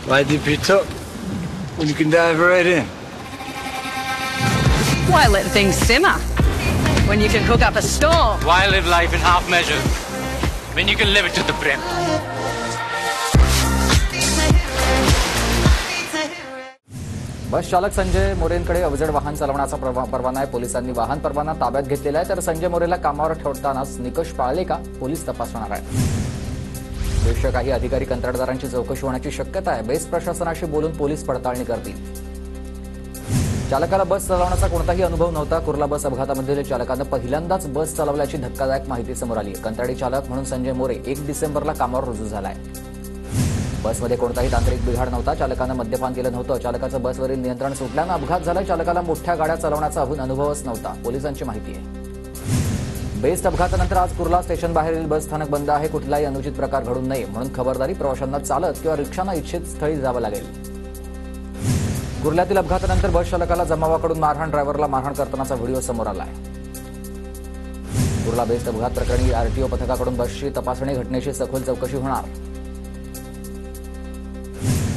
Why dip it up when you can dive right in? Why let things simmer when you can cook up a storm? Why live life in half measures when you can live it to the brim? बस चालक संजय मोरेंकडे अवजड वाहन चालवण्याचा परवाना आहे. पोलिसांनी वाहन परवाना ताब्यात घेतलेला आहे. तर संजय मोरेला कामावर ठेवतानाच निकष पाळले का पोलीस तपासणार आहेत. देशात काही अधिकारी कंत्राटदारांची चौकशी होण्याची शक्यता आहे. बेस्ट प्रशासनाशी बोलून पोलीस पडताळणी करतील. चालकाला बस चालवण्याचा कोणताही अनुभव नव्हता. कुर्ला बस अपघातामध्ये चालकानं पहिल्यांदाच बस चालवल्याची धक्कादायक माहिती समोर आली आहे. कंत्राटी चालक म्हणून संजय मोरे 1 डिसेंबरला कामावर रुजू झाला आहे. बसमध्ये कोणताही तांत्रिक बिघाड नव्हता. चालकानं मद्यपान केलं नव्हतं. चालकाचं बसवरील नियंत्रण सुटल्यानं अपघात झाला. चालकाला मोठ्या गाड्या चालवण्याचा अनुभवच नव्हता, पोलिसांची माहिती आहे. बेस्ट अपघातानंतर आज कुर्ला स्टेशन बाहेरील बस स्थानक बंद आहे. कुठलाही अनुचित प्रकार घडू नये म्हणून खबरदारी. प्रवाशांना चालत किंवा रिक्षानं इच्छित स्थळी जावं लागेल. कुर्ल्यातील अपघातानंतर बस चालकाला जमावाकडून मारहाण, ड्रायव्हरला मारहाण करतानाचा व्हिडिओ समोर आला आहे. कुर्ला बेस्ट अपघात प्रकरणी आरटीओ पथकाकडून बसची तपासणी, घटनेची सखोल चौकशी होणार.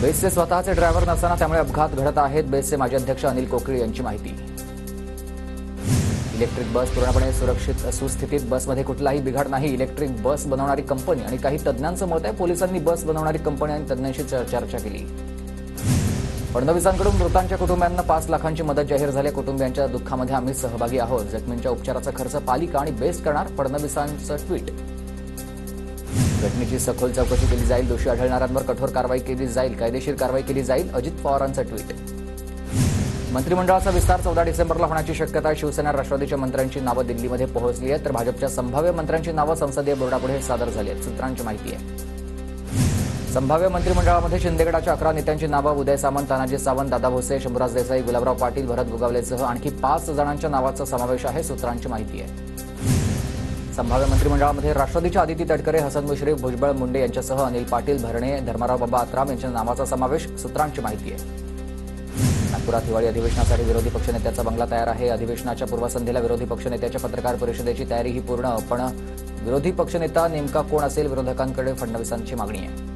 बेस्टचे स्वतःचे ड्रायव्हर नसताना त्यामुळे अपघात घडत आहेत. बेस्टचे माजी अध्यक्ष अनिल कोकळी यांची माहिती. इलेक्ट्रिक बस पूर्णपणे सुरक्षित सुस्थितीत. बसमध्ये कुठलाही बिघाड नाही. इलेक्ट्रिक बस बनवणारी कंपनी आणि काही तज्ज्ञांचं मत आहे. पोलिसांनी बस बनवणारी कंपनी आणि तज्ज्ञांशी चर्चा केली. फडणवीसांकडून मृतांच्या कुटुंबियांना 5 लाखांची मदत जाहीर झाली. कुटुंबियांच्या दुःखामध्ये आम्ही सहभागी आहोत. जखमींच्या उपचाराचा खर्च पालिका आणि बेस्ट करणार, फडणवीसांचं ट्विट. घटनेची सखोल चौकशी केली जाईल. दोषी आढळणाऱ्यांवर कठोर कारवाई केली जाईल. कायदेशीर कारवाई केली जाईल. अजित पवारांचं ट्विट. मंत्रिमंडळाचा विस्तार 14 डिसेंबरला होण्याची शक्यता आहे. शिवसेना राष्ट्रवादीच्या मंत्र्यांची नावं दिल्लीमध्ये पोहोचली आहेत. तर भाजपच्या संभाव्य मंत्र्यांची नावं संसदीय बोर्डापुढे सादर झाली आहेत. सूत्रांची माहिती आहे. संभाव्य मंत्रिमंडळामध्ये शिंदेगडाच्या 11 नेत्यांची नावं उदय सामंत, तानाजी सावंत, दादा भुसे, शंभूराज देसाई, गुलाबराव पाटील, भरत गोगावलेसह आणखी 5 जणांच्या नावाचा समावेश आहे. सूत्रांची माहिती आहे. संभाव्य मंत्रिमंडळामध्ये राष्ट्रवादीच्या आदिती तटकरे, हसन मुश्रीफ, भुजबळ, मुंडे यांच्यासह अनिल पाटील, भरणे, धर्माराव बाबा आत्राम यांच्या नावाचा समावेश. सूत्रांची माहिती आहे. नागपुरात हिवाळी अधिवेशनासाठी विरोधी पक्षनेत्याचा बंगला तयार आहे. अधिवेशनाच्या पूर्वसंध्येला विरोधी पक्षनेत्याच्या पत्रकार परिषदेची तयारी ही पूर्ण. पण विरोधी पक्षनेता नेमका कोण असेल, विरोधकांकडे फडणवीसांची मागणी आहे.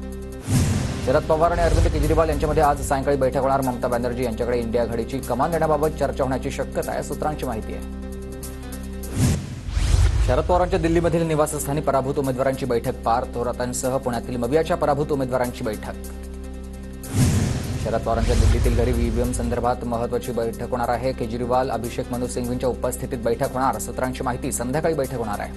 शरद पवार आणि अरविंद केजरीवाल यांच्यामध्ये आज सायंकाळी बैठक होणार. ममता बॅनर्जी यांच्याकडे इंडिया आघाडीची कमान देण्याबाबत चर्चा होण्याची शक्यता आहे. सूत्रांची माहिती आहे. शरद पवारांच्या दिल्लीमधील निवासस्थानी पराभूत उमेदवारांची बैठक पार. थोरातांसह पुण्यातील मवियाच्या पराभूत उमेदवारांची बैठक. शरद पवारांच्या दिल्लीतील घरी ईव्हीएम संदर्भात महत्त्वाची बैठक होणार आहे. केजरीवाल, अभिषेक मनु सिंघवींच्या उपस्थितीत बैठक होणार. सूत्रांची माहिती. संध्याकाळी बैठक होणार आहे.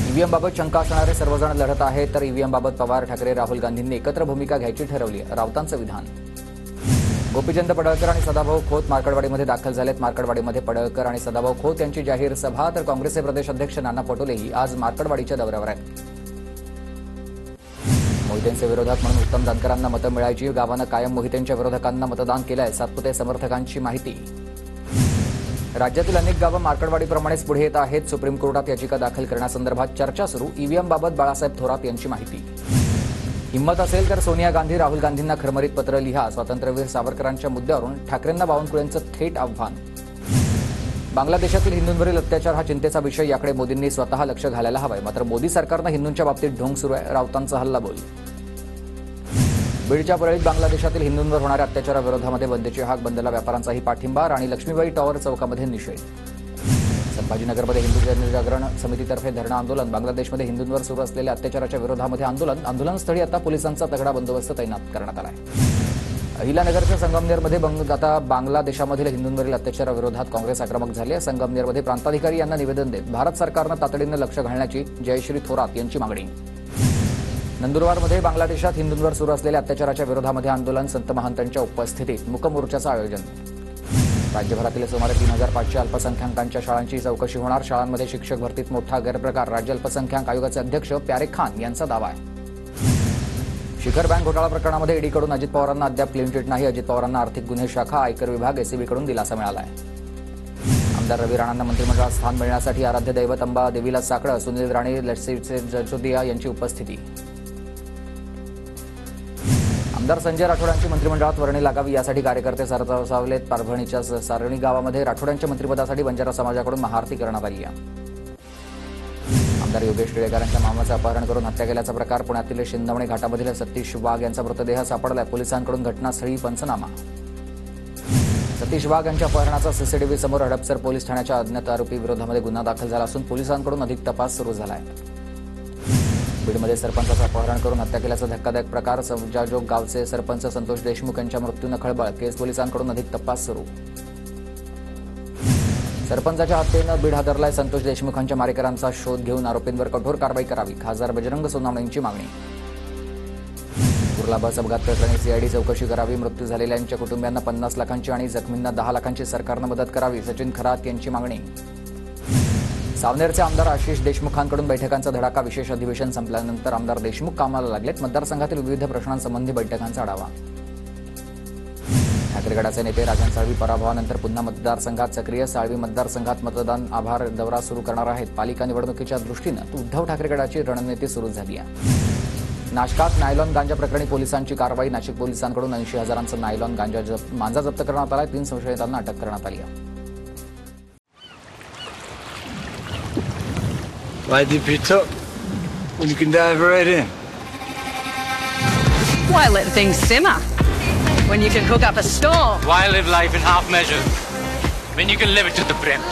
ईव्हीएमबाबत शंका असणारे सर्वजण लढत आहेत. तर ईव्हीएमबाबत पवार, ठाकरे, राहुल गांधींनी एकत्र भूमिका घ्यायची ठरवली. राऊतांचं विधान. गोपीचंद पडळकर आणि सदाभाऊ खोत मार्कडवाडीमध्ये दाखल झालेत. मार्कडवाडीमध्ये पडळकर आणि सदाभाऊ खोत यांची जाहीर सभा. तर काँग्रेसचे प्रदेश अध्यक्ष नाना पटोलेही आज मार्कडवाडीच्या दौऱ्यावर आहेत. मोहितेंच्या विरोधात म्हणून उत्तम जानकरांना मतं मिळायची. गावानं कायम मोहितेंच्या विरोधकांना मतदान केलं आहे. सातपुते समर्थकांची माहिती. राज्यातील अनेक गावं मार्कडवाडीप्रमाणेच पुढे येत आहेत. सुप्रीम कोर्टात याचिका दाखल करण्यासंदर्भात चर्चा सुरू. ईव्हीएमबाबत बाळासाहेब थोरात यांची माहिती. हिंमत असेल तर सोनिया गांधी, राहुल गांधींना खरमरीत पत्र लिहा. स्वातंत्र्यवीर सावरकरांच्या मुद्द्यावरून ठाकरेंना बावनकुळेंचं थेट आव्हान. बांगलादेशातील हिंदूंवरील अत्याचार हा चिंतेचा विषय. याकडे मोदींनी स्वतः लक्ष घालायला हवंय. मात्र मोदी सरकारनं हिंदूंच्या बाबतीत ढोंग सुरू आहे. राऊतांचा हल्लाबोल. बीडच्या परळीत बांगलादेशातील हिंदूंवर होणाऱ्या अत्याचाराविरोधामध्ये बंदची हाक. बंदला व्यापाऱ्यांचाही पाठिंबा. राणी लक्ष्मीबाई टॉवर चौकामध्ये निषेध. संभाजीनगरमध्ये हिंदू जनजागरण समितीतर्फे धरणं आंदोलन. बांगलादेशमध्ये हिंदूंवर सुरू असलेल्या अत्याचाराच्या विरोधामध्ये आंदोलन. आंदोलनस्थळी आता पोलिसांचा तगडा बंदोबस्त तैनात करण्यात आला आहे. अहिलानगरच्या संगमनेरमध्ये आता बांगलादेशामधील हिंदूंवरील अत्याचाराविरोधात काँग्रेस आक्रमक झाली आहे. संगमनेरमध्ये प्रांताधिकारी यांना निवेदन देत भारत सरकारनं तातडीनं लक्ष घालण्याची जयश्री थोरात यांची मागणी. नंदुरबारमध्ये बांगलादेशात हिंदूंवर सुरू असलेल्या अत्याचाराच्या विरोधामध्ये आंदोलन. संत महंतांच्या उपस्थितीत मूक मोर्चाचं आयोजन. राज्यभरातील सुमारे 3500 अल्पसंख्याकांच्या शाळांची चौकशी होणार. शाळांमध्ये शिक्षक भरतीत मोठा गैरप्रकार. राज्य अल्पसंख्याक आयोगाचे अध्यक्ष प्यारे खान यांचा दावा आहे. शिखर बँक घोटाळा प्रकरणामध्ये ईडीकडून अजित पवारांना अद्याप क्लीन चिट नाही. अजित पवारांना आर्थिक गुन्हे शाखा, आयकर विभाग, एसीबीकडून दिलासा मिळाला आहे. आमदार रवी राणांना मंत्रिमंडळात स्थान मिळण्यासाठी आराध्य दैवत अंबा देवीला साकडं. सुनील राणे, लटसीचे जसोदिया यांची उपस्थिती. आमदार संजय राठोडांची मंत्रिमंडळात वर्णी लागावी यासाठी कार्यकर्ते सरसावलेत. परभणीच्या सारणी गावामध्ये राठोडांच्या मंत्रिपदासाठी बंजारा समाजाकडून महाआरती करण्यात आली आहे. आमदार योगेश टिळेकरांच्या मामाचं अपहरण करून हत्या केल्याचा प्रकार पुण्यातील शिंदवणे घाटामधील सतीश वाघ यांचा मृतदेह सापडलाय. पोलिसांकडून घटनास्थळी पंचनामा. सतीश वाघ यांच्या अपहरणाचा सीसीटीव्ही समोर हडपसर पोलीस ठाण्याच्या अज्ञात आरोपी विरोधामध्ये गुन्हा दाखल झाला असून पोलिसांकडून अधिक तपास सुरू झाला आहे. बीडमध्ये सरपंचाचं अपहरण करून हत्या केल्याचा धक्कादायक प्रकार. सज्जाजोग गावचे सरपंच संतोष देशमुख यांच्या मृत्यूनं खळबळ. केस पोलिसांकडून अधिक तपास सुरू. सरपंचाच्या हत्येनं बीड हादरलाय. संतोष देशमुखांच्या मारेकरांचा शोध घेऊन आरोपींवर कठोर कारवाई करावी. खासदार बजरंग सोनवणेंची मागणी. कुर्ला बस अपघात प्रकरणी सीआयडी चौकशी करावी. मृत्यू झालेल्यांच्या कुटुंबियांना 50 लाखांची आणि जखमींना 10 लाखांची सरकारनं मदत करावी. सचिन खरात यांची मागणी. सावनेरचे आमदार आशिष देशमुखांकडून बैठकांचा धडाका. विशेष अधिवेशन संपल्यानंतर आमदार देशमुख कामाला लागलेत. मतदारसंघातील विविध प्रश्नांसंबंधी बैठकांचा आढावा. ठाकरे गटाचे नेते राजन साळवी पराभवानंतर पुन्हा मतदारसंघात सक्रिय. साळवी मतदारसंघात मतदान आभार दौरा सुरू करणार आहेत. पालिका निवडणुकीच्या दृष्टीनं उद्धव ठाकरे गटाची रणनीती सुरू झाली आहे. नाशकात नायलॉन गांजा प्रकरणी पोलिसांची कारवाई. नाशिक पोलिसांकडून 80,000चा नायलॉन गांजा जप्त करण्यात आला. 3 संशयितांना अटक करण्यात आली आहे. Why dip your tuck when you can dive right in? Why let things simmer when you can cook up a storm? Why live life in half measures when you can live it to the brim?